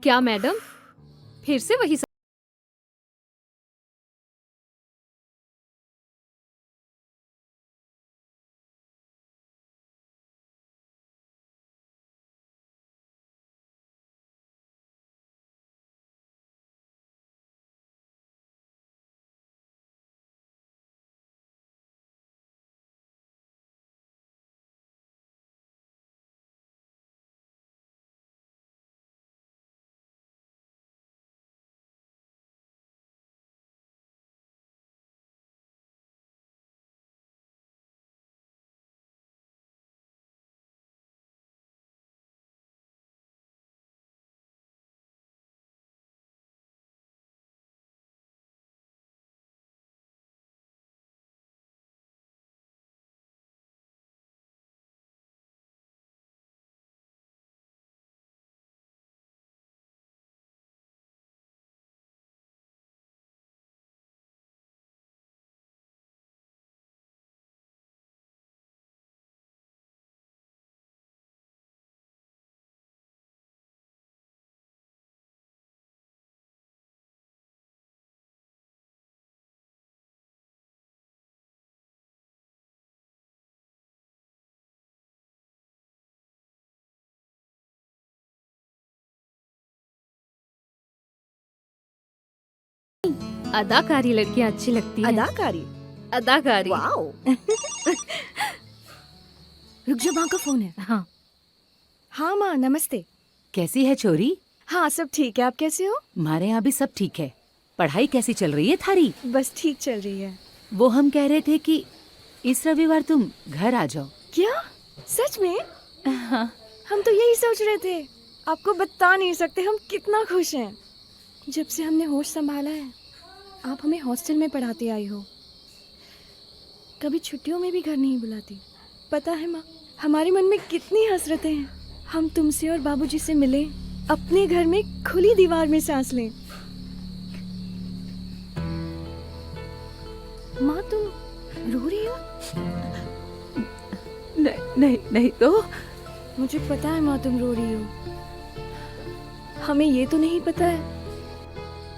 क्या मैडम, फिर से वही अदाकारी लड़कियां अच्छी लगती हैं। अदाकारी? अदाकारी। वाओ। रुक जा, माँ का फोन है। हाँ। हाँ माँ, नमस्ते। कैसी है छोरी? हाँ सब ठीक है, आप कैसे हो? हमारे यहाँ भी सब ठीक है। पढ़ाई कैसी चल रही है थारी? बस ठीक चल रही है। वो हम कह रहे थे कि इस रविवार तुम घर आ जाओ। क्या? सच में? हाँ। हम तो यही सोच रहे थे। आपको बता नहीं सकते हम कितना खुश हैं। जब से हमने होश संभाला है, आप हमें हॉस्टल में पढ़ाते आई हो, कभी छुट्टियों में भी घर नहीं बुलाती। पता है माँ, हमारे मन में कितनी हसरतें हैं। हम तुमसे और बाबूजी से मिले, अपने घर में खुली दीवार में सांस लें। माँ तुम रो रही हो? नहीं तो। मुझे पता है माँ तुम रो रही हो। हमें ये तो नहीं पता है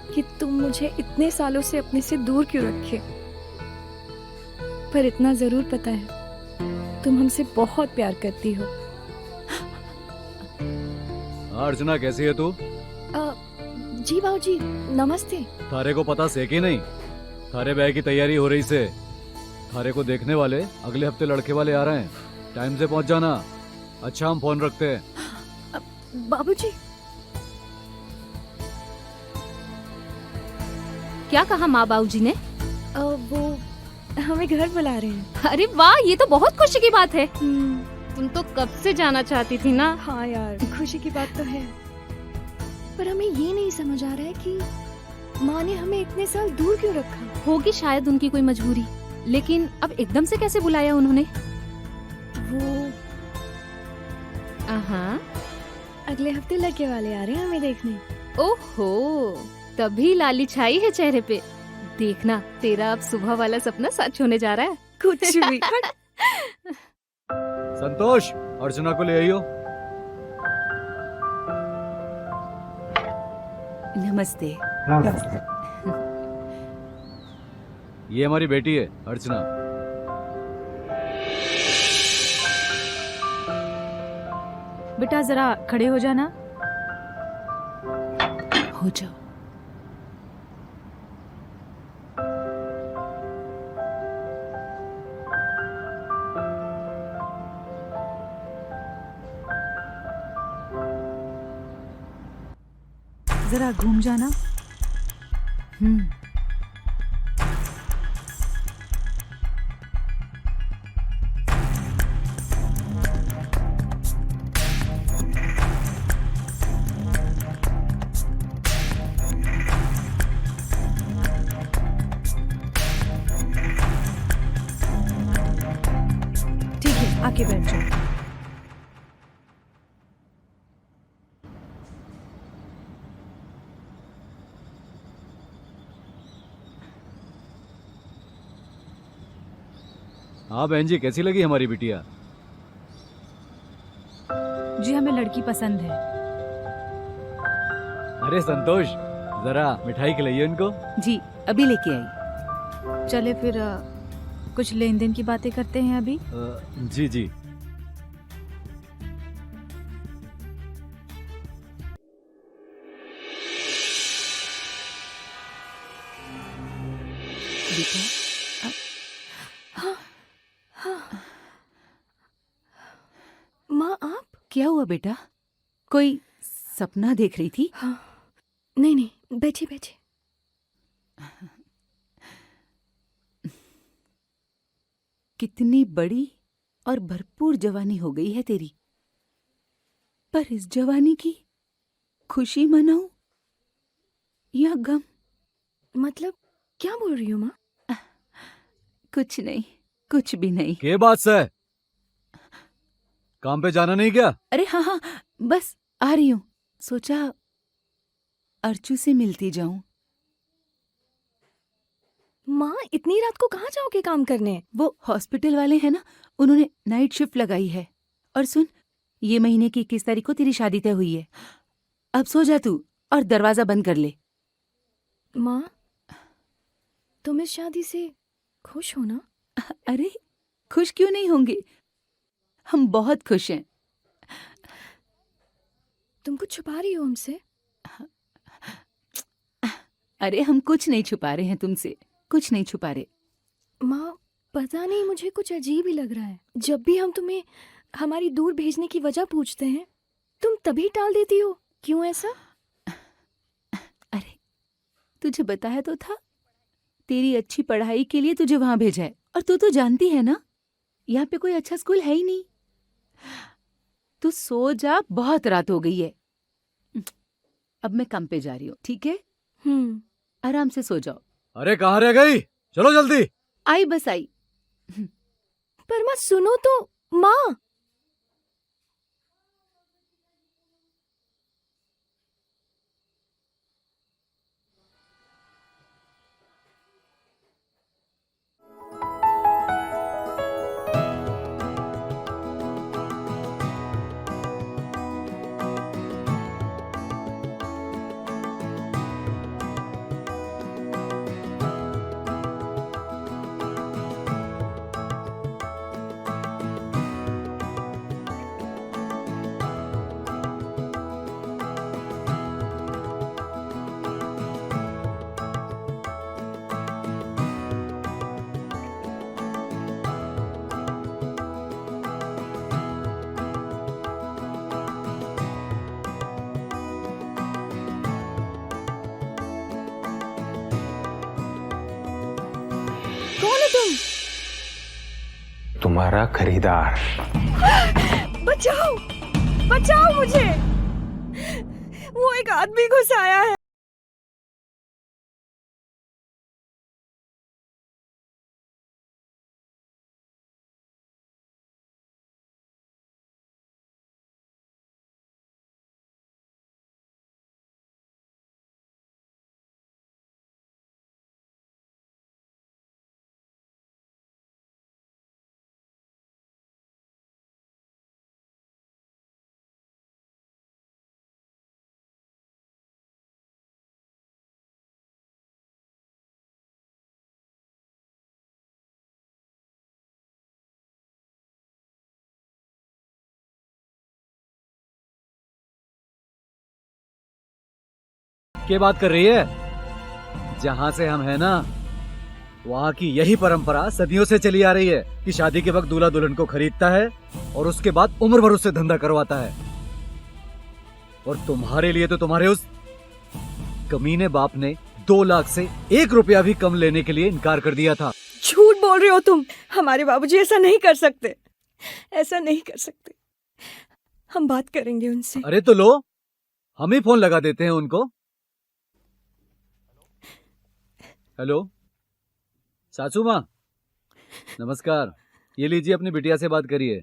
कि तुम मुझे इतने सालों से अपने से दूर क्यों रखे, पर इतना जरूर पता है तुम हमसे बहुत प्यार करती हो। अर्चना कैसी है तू? जी बाबूजी, नमस्ते। थारे को पता से कि नहीं, थारे ब्याह की तैयारी हो रही से। थारे को देखने वाले अगले हफ्ते लड़के वाले आ रहे हैं, टाइम से पहुंच जाना। अच्छा हम फोन रखते हैं। बाबूजी। क्या कहा माँ बाबूजी ने? वो हमें घर बुला रहे हैं। अरे वाह, ये तो बहुत खुशी की बात है। तुम तो कब से जाना चाहती थी ना। हाँ यार, खुशी की बात तो है, पर हमें ये नहीं समझ आ रहा है कि माँ ने हमें इतने साल दूर क्यों रखा। होगी शायद उनकी कोई मजबूरी, लेकिन अब एकदम से कैसे बुलाया उन्होंने? वो अगले हफ्ते लड़के वाले आ रहे हैं हमें देखने। ओहो, तभी लाली छाई है चेहरे पे। देखना, तेरा अब सुबह वाला सपना सच होने जा रहा है। कुछ भी। संतोष, अर्चना को ले आइयो। नमस्ते। ये हमारी बेटी है अर्चना। बेटा जरा खड़े हो जाना। हो जाओ। जरा घूम जाना। ठीक है, आके बैठ जाओ। हाँ बहन जी, कैसी लगी हमारी बिटिया? जी हमें लड़की पसंद है। अरे संतोष, जरा मिठाई खिलाइए इनको। जी अभी लेके आई। चले फिर कुछ लेन देन की बातें करते हैं अभी। जी जी। बेटा माँ आप? क्या हुआ बेटा? कोई सपना देख रही थी? हाँ। नहीं नहीं, बैठिए बैठिए। कितनी बड़ी और भरपूर जवानी हो गई है तेरी, पर इस जवानी की खुशी मनाऊं या गम? मतलब क्या बोल रही हो माँ? कुछ नहीं, कुछ भी नहीं। के बात से? काम पे जाना नहीं क्या? अरे हाँ हाँ, बस आ रही हूँ। सोचा अर्चू से मिलती जाऊं। माँ इतनी रात को कहाँ जाओगे काम करने? वो हॉस्पिटल वाले हैं ना, उन्होंने नाइट शिफ्ट लगाई है। और सुन, ये महीने की 21 तारीख को तेरी शादी तय हुई है। अब सो जा तू और दरवाजा बंद कर ले। माँ तुम इस शादी से खुश हो ना? अरे खुश क्यों नहीं होंगे, हम बहुत खुश हैं। तुम कुछ छुपा रही हो हमसे? अरे हम कुछ नहीं छुपा रहे हैं तुमसे, कुछ नहीं छुपा रहे। माँ पता नहीं, मुझे कुछ अजीब ही लग रहा है। जब भी हम तुम्हें हमारी दूर भेजने की वजह पूछते हैं, तुम तभी टाल देती हो। क्यों ऐसा? अरे तुझे बताया तो था, तेरी अच्छी पढ़ाई के लिए तुझे वहां भेजा है। और तू तो जानती है ना, यहाँ पे कोई अच्छा स्कूल है ही नहीं। तू सो जा, बहुत रात हो गई है। अब मैं काम पे जा रही हूँ, ठीक है? आराम से सो जाओ। अरे कहाँ रह गई? चलो जल्दी। आई बस आई। पर माँ सुनो तो। माँ कौन हो तुम? तुम्हारा खरीदार। बचाओ बचाओ मुझे, वो एक आदमी घुस आया है। क्या बात कर रही है? जहाँ से हम है ना, वहाँ की यही परंपरा सदियों से चली आ रही है कि शादी के वक्त दूल्हा दुल्हन को खरीदता है और उसके बाद उम्र भर उससे धंधा करवाता है। और तुम्हारे लिए तो तुम्हारे उस कमीने बाप ने 2 लाख से 1 रुपया भी कम लेने के लिए इनकार कर दिया था। झूठ बोल रहे हो तुम। हमारे बाबूजी ऐसा नहीं कर सकते, ऐसा नहीं कर सकते। हम बात करेंगे उनसे। अरे तो लो, हम ही फोन लगा देते हैं उनको। हेलो सासू माँ, नमस्कार। ये लीजिए, अपनी बिटिया से बात करिए।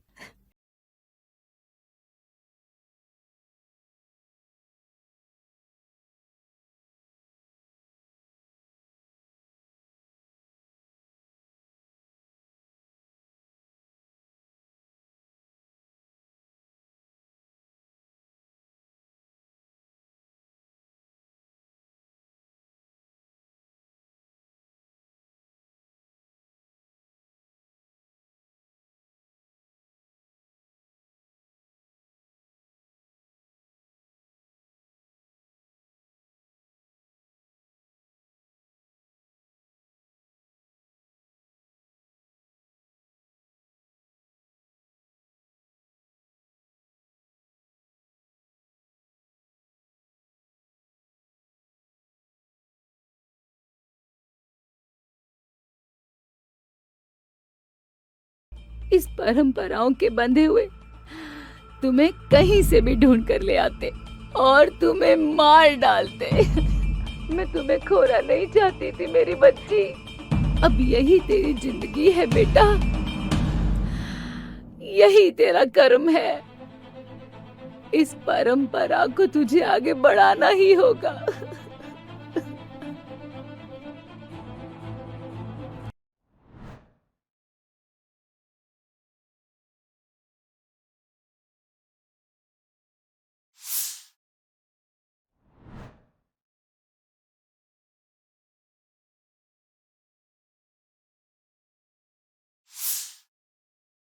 इस परंपराओं के बंधे हुए तुम्हें कहीं से भी ढूंढ कर ले आते और तुम्हें मार डालते। मैं तुम्हें खोना नहीं चाहती थी मेरी बच्ची। अब यही तेरी जिंदगी है बेटा, यही तेरा कर्म है। इस परंपरा को तुझे आगे बढ़ाना ही होगा।